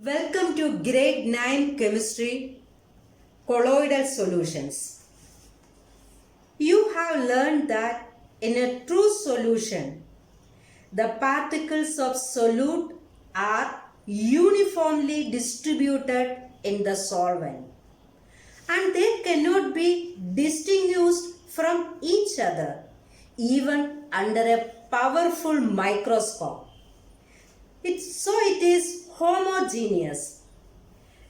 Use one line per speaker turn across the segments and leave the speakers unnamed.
Welcome to Grade 9 Chemistry, Colloidal Solutions. You have learned that in a true solution, the particles of solute are uniformly distributed in the solvent and they cannot be distinguished from each other even under a powerful microscope. It is homogeneous.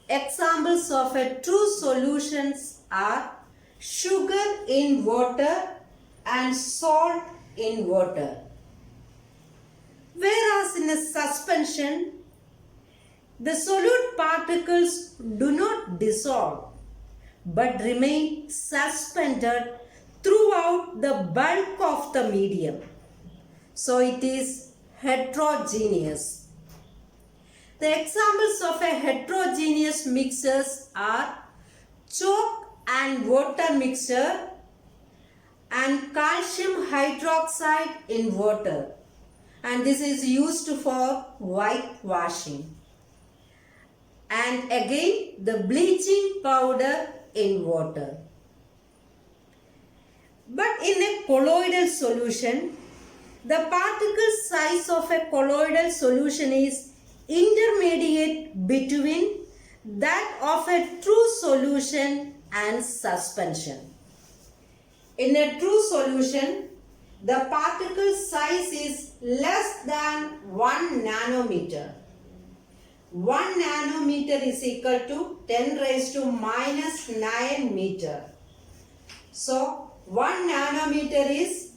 Examples of a true solutions are sugar in water and salt in water. Whereas in a suspension, the solute particles do not dissolve but remain suspended throughout the bulk of the medium. So it is heterogeneous. The examples of a heterogeneous mixtures are chalk and water mixture and calcium hydroxide in water, and this is used for whitewashing, and again the bleaching powder in water. But in a colloidal solution, the particle size of a colloidal solution is intermediate between that of a true solution and suspension. In a true solution, the particle size is less than 1 nanometer. 1 nanometer is equal to 10 raised to minus 9 meter. So 1 nanometer is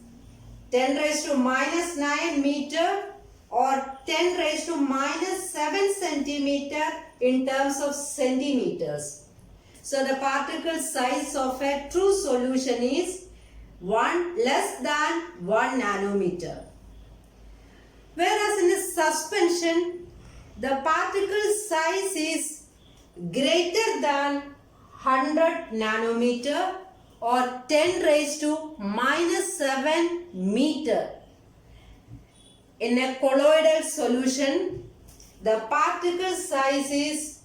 10 raised to minus 9 meter or 10 raised to minus 7 centimeter in terms of centimeters. So the particle size of a true solution is less than 1 nanometer. Whereas in a suspension, the particle size is greater than 100 nanometer or 10 raised to minus 7 meter. In a colloidal solution, the particle size is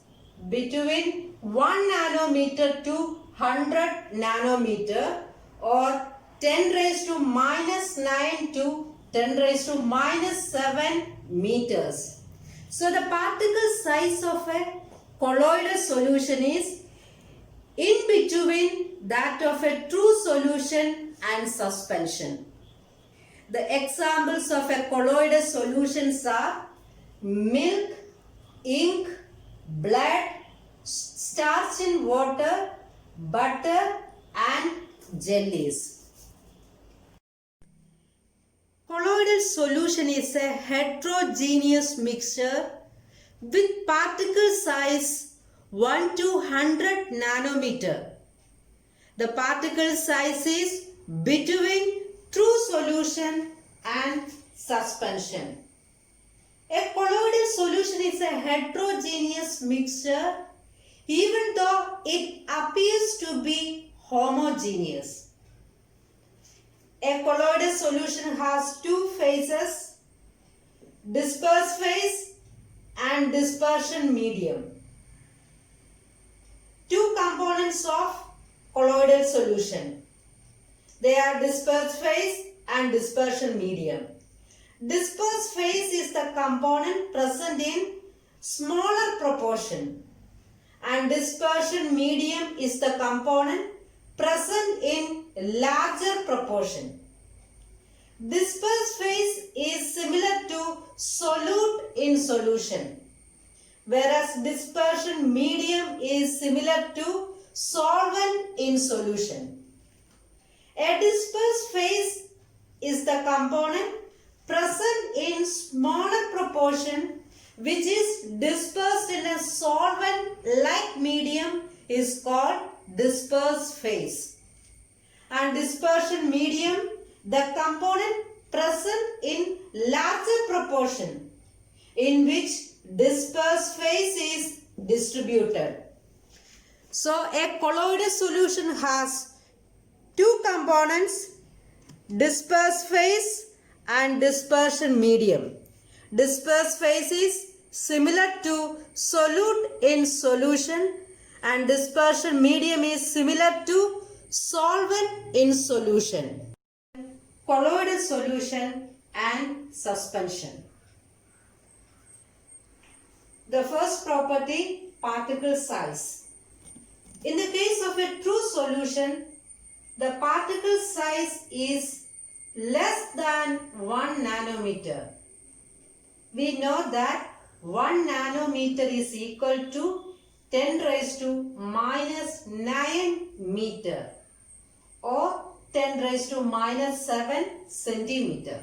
between 1 nanometer to 100 nanometer or 10 raised to minus 9 to 10 raised to minus 7 meters. So the particle size of a colloidal solution is in between that of a true solution and suspension. The examples of a colloidal solutions are milk, ink, blood, starch in water, butter and jellies. Colloidal solution is a heterogeneous mixture with particle size 1 to 100 nanometer. The particle size is between true solution and suspension. A colloidal solution is a heterogeneous mixture even though it appears to be homogeneous. A colloidal solution has two phases, disperse phase and dispersion medium. Two components of colloidal solution. They are disperse phase and dispersion medium. Disperse phase is the component present in smaller proportion and dispersion medium is the component present in larger proportion. Disperse phase is similar to solute in solution, whereas dispersion medium is similar to solvent in solution. A disperse phase is the component present in smaller proportion which is dispersed in a solvent-like medium is called disperse phase. And dispersion medium, the component present in larger proportion in which disperse phase is distributed. So a colloidal solution has two components, disperse phase and dispersion medium. Disperse phase is similar to solute in solution, and dispersion medium is similar to solvent in solution. Colloidal solution and suspension. The first property, particle size. In the case of a true solution, the particle size is less than 1 nanometer. We know that 1 nanometer is equal to 10 raised to minus 9 meter or 10 raised to minus 7 centimeter.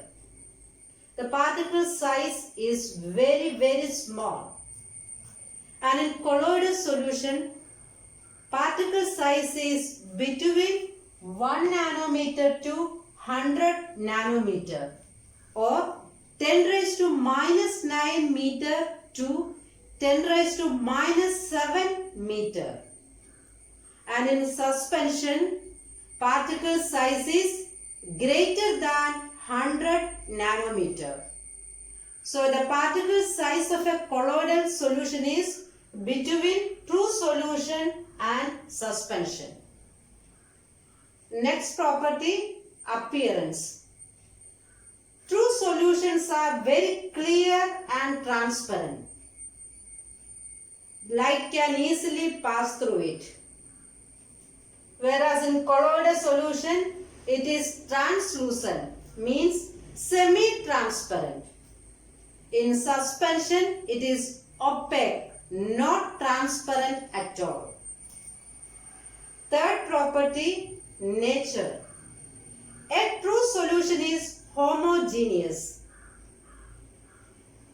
The particle size is very small. And in colloidal solution, particle size is between 1 nanometer to 100 nanometer or 10 raised to minus 9 meter to 10 raised to minus 7 meter. And in suspension, particle size is greater than 100 nanometer. So the particle size of a colloidal solution is between true solution and suspension. Next property, appearance. True solutions are very clear and transparent. Light can easily pass through it. Whereas in colloidal solution, it is translucent, means semi-transparent. In suspension, it is opaque, not transparent at all. Third property, nature. A true solution is homogeneous,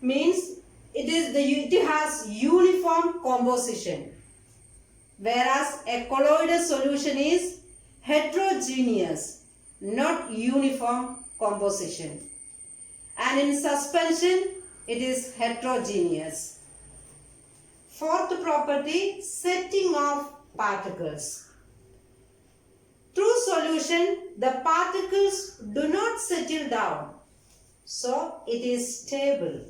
means it has uniform composition, whereas a colloidal solution is heterogeneous, not uniform composition. And in suspension, it is heterogeneous. Fourth property, setting of particles. True solution, the particles do not settle down, so it is stable.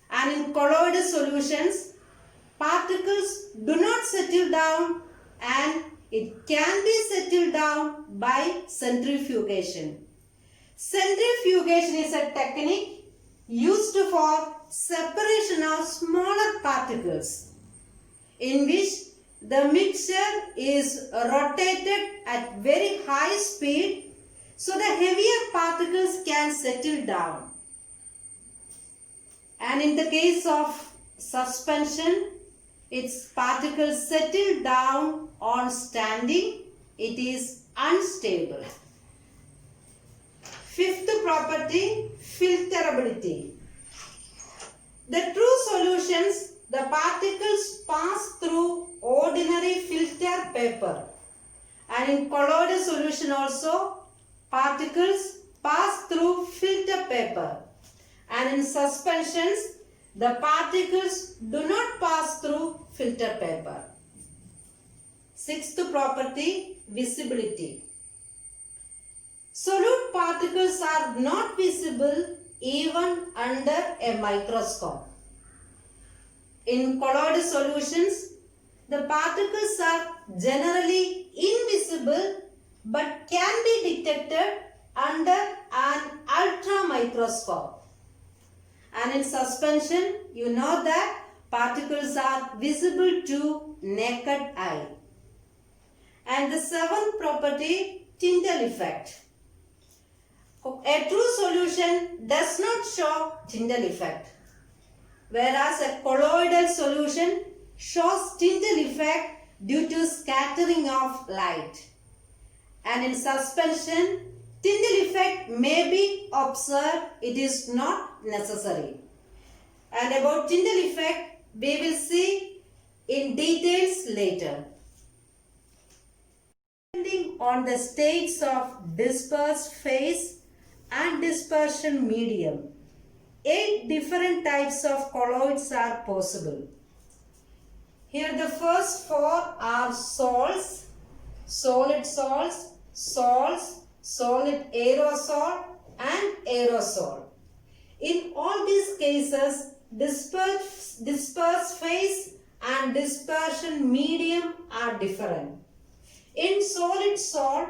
And in colloidal solutions, particles do not settle down and it can be settled down by centrifugation. Centrifugation is a technique used for separation of smaller particles, in which the mixture is rotated at very high speed so the heavier particles can settle down. And in the case of suspension, its particles settle down on standing. It is unstable. Fifth property, filterability. The true solutions, the particles pass through ordinary filter paper. And in colloidal solution also, particles pass through filter paper. And in suspensions, the particles do not pass through filter paper. Sixth property, visibility. Solute particles are not visible even under a microscope. In colloidal solutions, the particles are generally invisible but can be detected under an ultramicroscope. And in suspension, you know that particles are visible to naked eye. And the seventh property, Tindel Effect. A true solution does not show Tindel Effect, whereas a colloidal solution shows Tindel Effect due to scattering of light. And in suspension, Tindel Effect may be observed, it is not necessary. And about Tindel Effect, we will see in details later. Depending on the states of dispersed phase and dispersion medium, 8 different types of colloids are possible. Here the first 4 are salts, solid salts, salts, solid aerosol and aerosol. In all these cases, disperse phase and dispersion medium are different. In solid salt,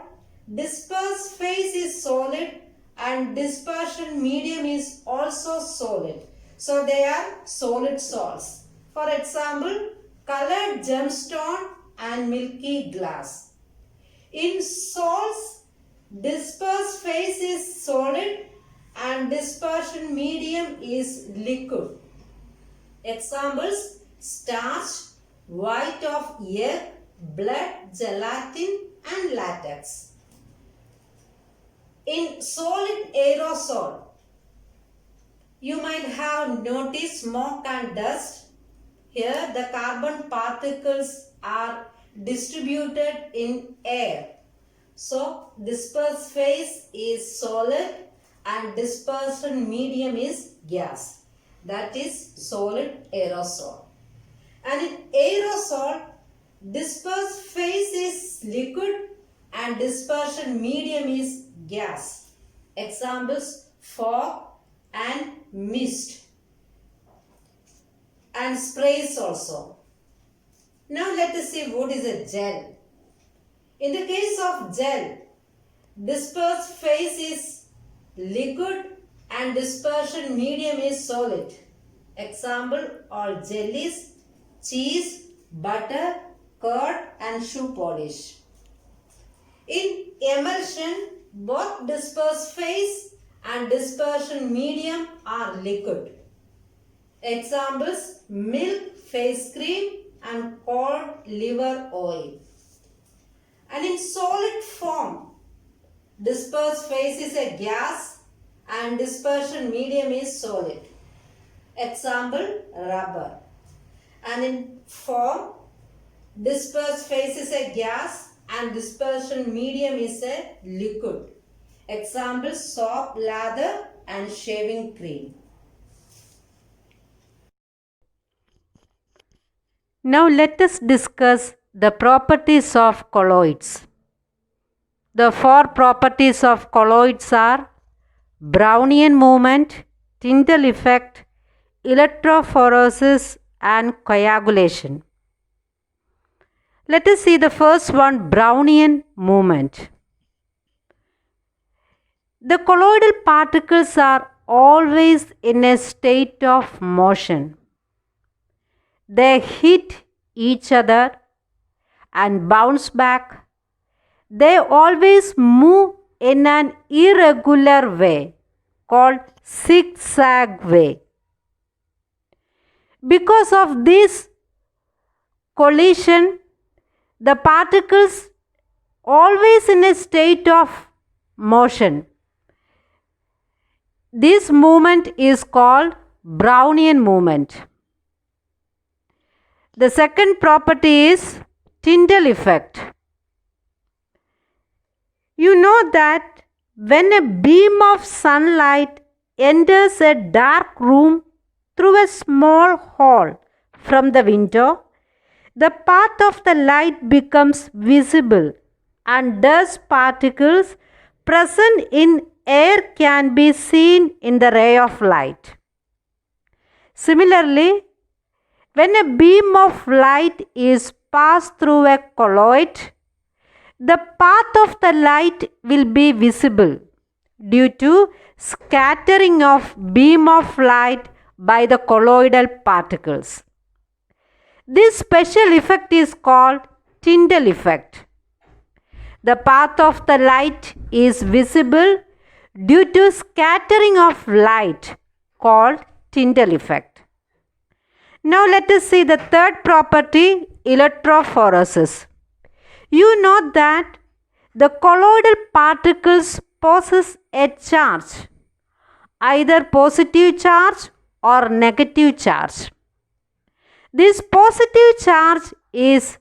disperse phase is solid and dispersion medium is also solid. So they are solid salts. For example, colored gemstone and milky glass. In salts, disperse phase is solid and dispersion medium is liquid. Examples: starch, white of egg, blood, gelatin and latex. In solid aerosol, you might have noticed smoke and dust. Here the carbon particles are distributed in air. So disperse phase is solid and dispersion medium is gas. That is solid aerosol. And in aerosol, disperse phase is liquid and dispersion medium is gas. Examples: fog and mist and sprays also. Now let us see what is a gel. In the case of gel, disperse phase is liquid and dispersion medium is solid. Example: all jellies, cheese, butter, curd and shoe polish. In emulsion, both disperse phase and dispersion medium are liquid. Examples: milk, face cream and cod liver oil. And in solid form, disperse phase is a gas and dispersion medium is solid. Example: rubber. And in form, disperse phase is a gas and dispersion medium is a liquid. Example: soap, lather and shaving cream.
Now let us discuss the properties of colloids. The four properties of colloids are Brownian movement, Tindel effect, Electrophoresis and coagulation. Let us see the first one, Brownian movement. The colloidal particles are always in a state of motion. They hit each other and bounce back. They always move in an irregular way called zigzag way. Because of this collision, the particles always in a state of motion. This movement is called Brownian movement. The second property is Tindel effect. You know that when a beam of sunlight enters a dark room through a small hole from the window, the path of the light becomes visible and dust particles present in air can be seen in the ray of light. Similarly, when a beam of light is passed through a colloid, the path of the light will be visible due to scattering of beam of light by the colloidal particles. This special effect is called Tindel effect. The path of the light is visible due to scattering of light called Tindel effect. Now let us see the third property, electrophoresis. You know that the colloidal particles possess a charge, either positive charge or negative charge. This positive charge is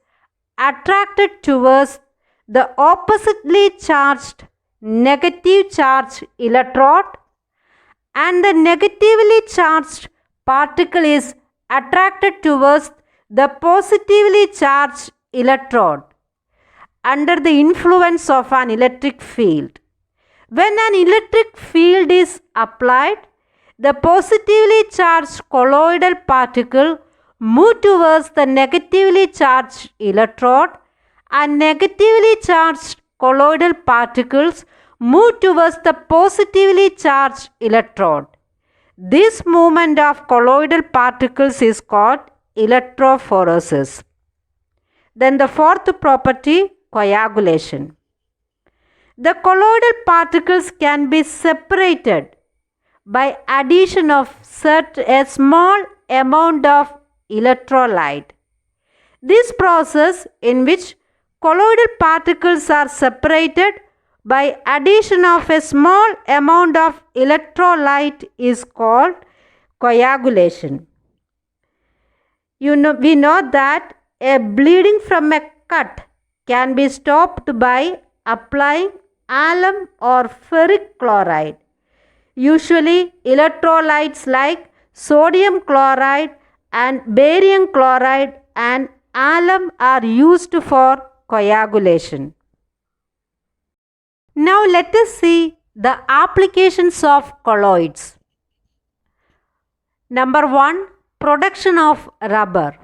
attracted towards the oppositely charged negative charge electrode, and the negatively charged particle is attracted towards the positively charged electrode under the influence of an electric field. When an electric field is applied, the positively charged colloidal particle move towards the negatively charged electrode and negatively charged colloidal particles move towards the positively charged electrode. This movement of colloidal particles is called electrophoresis. Then the fourth property, coagulation. The colloidal particles can be separated by addition of a small amount of electrolyte. This process in which colloidal particles are separated by addition of a small amount of electrolyte is called coagulation. We know that a bleeding from a cut can be stopped by applying alum or ferric chloride. Usually electrolytes like sodium chloride and barium chloride and alum are used for coagulation. Now let us see the applications of colloids. Number 1, production of rubber.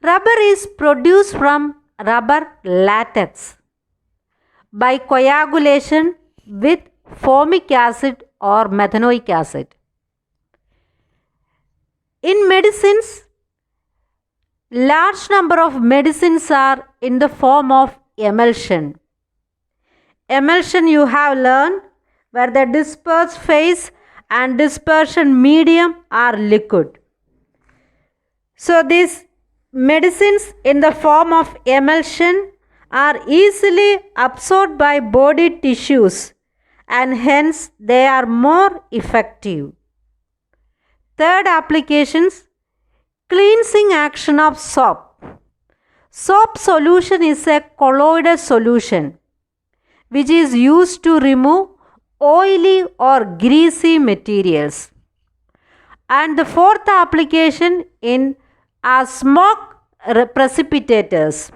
Rubber is produced from rubber latex by coagulation with formic acid or methanoic acid. In medicines, large number of medicines are in the form of emulsion. Emulsion you have learned where the dispersed phase and dispersion medium are liquid. So these medicines in the form of emulsion are easily absorbed by body tissues and hence they are more effective. Third applications, cleansing action of soap. Soap solution is a colloidal solution which is used to remove oily or greasy materials. And the fourth application are smoke precipitators.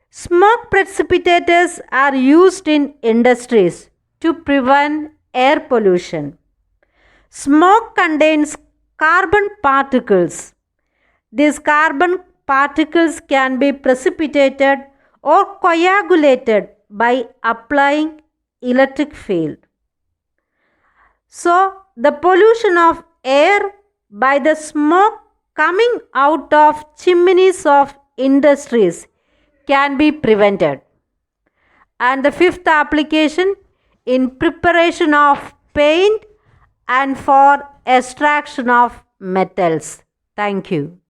Smoke precipitators are used in industries to prevent air pollution. Smoke contains carbon particles. These carbon particles can be precipitated or coagulated by applying electric field. So, the pollution of air by the smoke coming out of chimneys of industries can be prevented. And the fifth application in preparation of paint and for extraction of metals. Thank you.